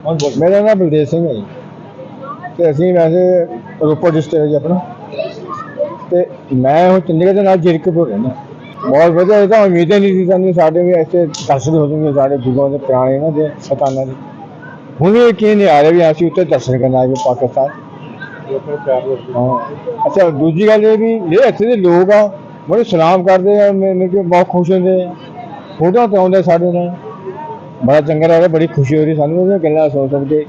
मेरा नाम बलदेव सिंह है जी। ਤੇ ਅਸੀਂ ਵੈਸੇ ਰੋਪੜ ਡਿਸਟ੍ਰਿਕਟ ਜੀ ਆਪਣਾ ਤੇ ਮੈਂ ਹੁਣ ਚੰਡੀਗੜ੍ਹ ਦੇ ਨਾਲ ਜੀਰਕਪੁਰ ਰਹਿੰਦਾ। ਬਹੁਤ ਵਧੀਆ, ਇਹ ਤਾਂ ਉਮੀਦ ਹੀ ਨਹੀਂ ਸੀ ਸਾਨੂੰ ਸਾਡੇ ਵੀ ਇੱਥੇ ਦਰਸ਼ਨ ਹੋ ਜਾਣਗੇ ਸਾਡੇ ਗੁਰੂਆਂ ਦੇ ਪੁਰਾਣੇ ਇਹਨਾਂ ਦੇ ਸਤਾਨਾਂ ਦੇ। ਹੁਣ ਵੀ ਯਕੀਨ ਨਹੀਂ ਆ ਰਿਹਾ ਵੀ ਅਸੀਂ ਉੱਥੇ ਦਰਸ਼ਨ ਕਰਨ ਆਏ ਪਾਕਿਸਤਾਨ। ਹਾਂ ਅੱਛਾ, ਦੂਜੀ ਗੱਲ ਇਹ ਵੀ ਜਿਹੜੇ ਇੱਥੇ ਦੇ ਲੋਕ ਆ ਬੜੇ ਸਲਾਮ ਕਰਦੇ ਆ, ਮੈਨੂੰ ਕਿ ਬਹੁਤ ਖੁਸ਼ ਹੁੰਦੇ ਆ, ਫੋਟੋਆਂ ਤੇ ਆਉਂਦੇ ਸਾਡੇ ਨਾਲ, ਬੜਾ ਚੰਗਾ ਲੱਗਦਾ, ਬੜੀ ਖੁਸ਼ੀ ਹੋ ਰਹੀ ਸਾਨੂੰ ਉਹਦੀਆਂ ਗੱਲਾਂ ਸੁਣ ਸੁਣ ਕੇ,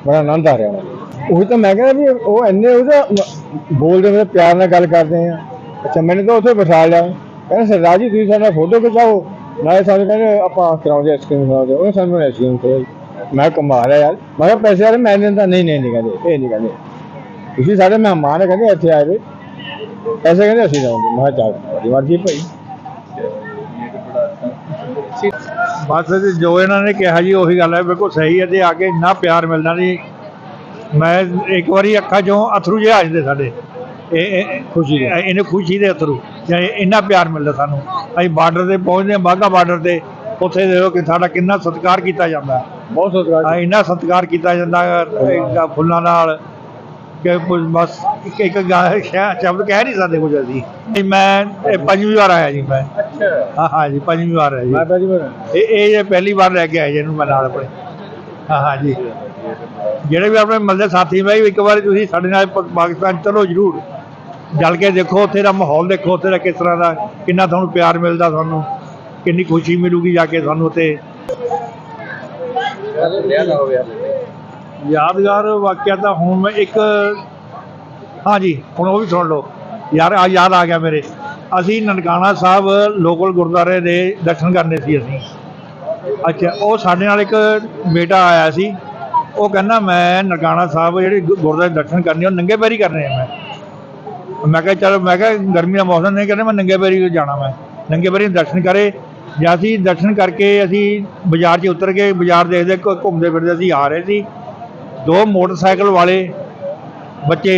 बड़ा आनंद आ रहा है। वही तो मैं कहना भी वो इन्ने बोलते मेरे प्यार ना गल करते हैं। अच्छा मैंने तो उत्थे बिठा लिया, कहना सरदार जी तुम साडा फोटो खिचाओ नाले सानू कहने आपां कराउंदे आइसक्रीम खिलाओ, उन्हें सानू आइसक्रीम खिलाई। मैं कमाल है यार, मैं कहा पैसे यार मैं दिंदा, नहीं नहीं नहीं कहते, ये नहीं कहते तुसीं साडे मेहमान है, कहते इत्थे आए वे पैसे कहते असीं देवांगे। मैं कहा चल मर्जी भाई। बस जो इन्होंने कहा जी उही गल है, बिल्कुल सही है। तो आके इन्ना प्यार मिलना जी, मैं एक बारी अखा चों अथरू जे आ जाते साडे खुशी इन्हें खुशी दे अथरू, इन्ना प्यार मिलता सानू। असीं बार्डर ते पहुँचते हैं, बाघा बार्डर ते उत्थे देखो कि साडा किन्ना सत्कार किया जाता है, बहुत सत्कार, इन्ना सत्कार किया जाता फुल्लां नाल कि बस एक शब्द कह नहीं सकते कुछ। असीं मैं पंजवीं बार आया जी, मैं हाँ हाँ जी पंजवीं बार है जी, ये पहली बार लैके आए जी मैं नाल अपने। हाँ हाँ जी, ਜਿਹੜੇ ਵੀ ਆਪਣੇ ਮਿਲਦੇ ਸਾਥੀ ਬਾਈ ਇੱਕ ਵਾਰੀ ਤੁਸੀਂ ਸਾਡੇ ਨਾਲ ਪਾਕਿਸਤਾਨ ਚਲੋ ਜ਼ਰੂਰ, ਜਲ ਕੇ ਦੇਖੋ, ਉੱਥੇ ਦਾ ਮਾਹੌਲ ਦੇਖੋ, ਉੱਥੇ ਦਾ ਕਿਸ ਤਰ੍ਹਾਂ ਦਾ, ਕਿੰਨਾ ਤੁਹਾਨੂੰ ਪਿਆਰ ਮਿਲਦਾ, ਤੁਹਾਨੂੰ ਕਿੰਨੀ ਖੁਸ਼ੀ ਮਿਲੂਗੀ ਜਾ ਕੇ ਤੁਹਾਨੂੰ ਉੱਥੇ। यादगार वाक़या तो हूँ मैं एक हाँ जी हूँ वो भी सुन लो यार, याद आ गया मेरे। असी ननकाना साहब लोकल गुरुद्वारे दे दर्शन करने सी असी। अच्छा वो साडे नाल एक बेटा आया सी, वो कहना मैं ननकाना साहब जिहड़े गुरुद्वारे दर्शन करने नंगे पैरी करने हैं। मैं कहा चलो, मैं कहा गर्मी का मौसम नहीं कहने, मैं नंगे पैरी जाना, मैं नंगे पैरी दर्शन करे। जब असी दर्शन करके असी बाजार च उतर के बाजार देखते घूमते फिरते असी आ रहे थे, दो मोटरसाइकिल वाले बच्चे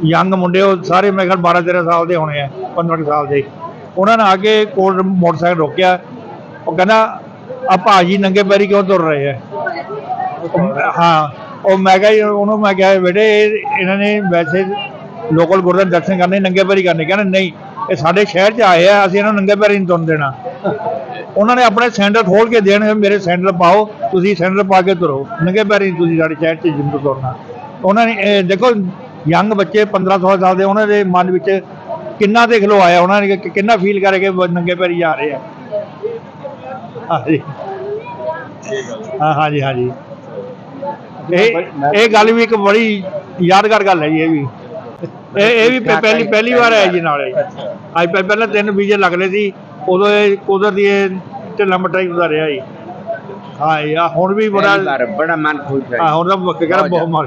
यंग मुंडे, सारे मेरे ख्याल 12-13 साल के होने हैं, 15 साल के, उन्होंने आके कोल मोटरसाइकिल रोकया। वो कहना आप भाजी नंगे पैरी क्यों तुर रहे हैं। हाँ और मैं उन्होंने मैं क्या बेटे इन्होंने वैसे लोकल गुरुद्वारे दर्शन करने नंगे पैरी करने, कहना नहीं ये साढ़े शहर च आए हैं, असीं इन्होंने नंगे पैरी नहीं तुरन देना। उन्होंने अपने सैंडल खोल के देने, मेरे सैंडल पाओ, तुसीं सैंडल पा के तुरो, नंगे पैरी तुसीं साडे शहर च जिंदू तुरना। उन्होंने देखो यंग बच्चे 15-16 साल के, उन्होंने मन में किन्ना देख लो आया, उन्होंने किन्ना फील करके नंगे पैरी जा रहे हैं। हाँ जी हाँ जी हाँ जी, ये गल भी एक बड़ी यादगार गल है जी। ये भी पहली बार है जी नाले। अज पहले 3 वीजे लगने सी, उदों कुदरती ढिला मट्टा ही रहा जी। हाँ जी हुण भी बड़ा मन खुश है, हुण तो बहुत मन।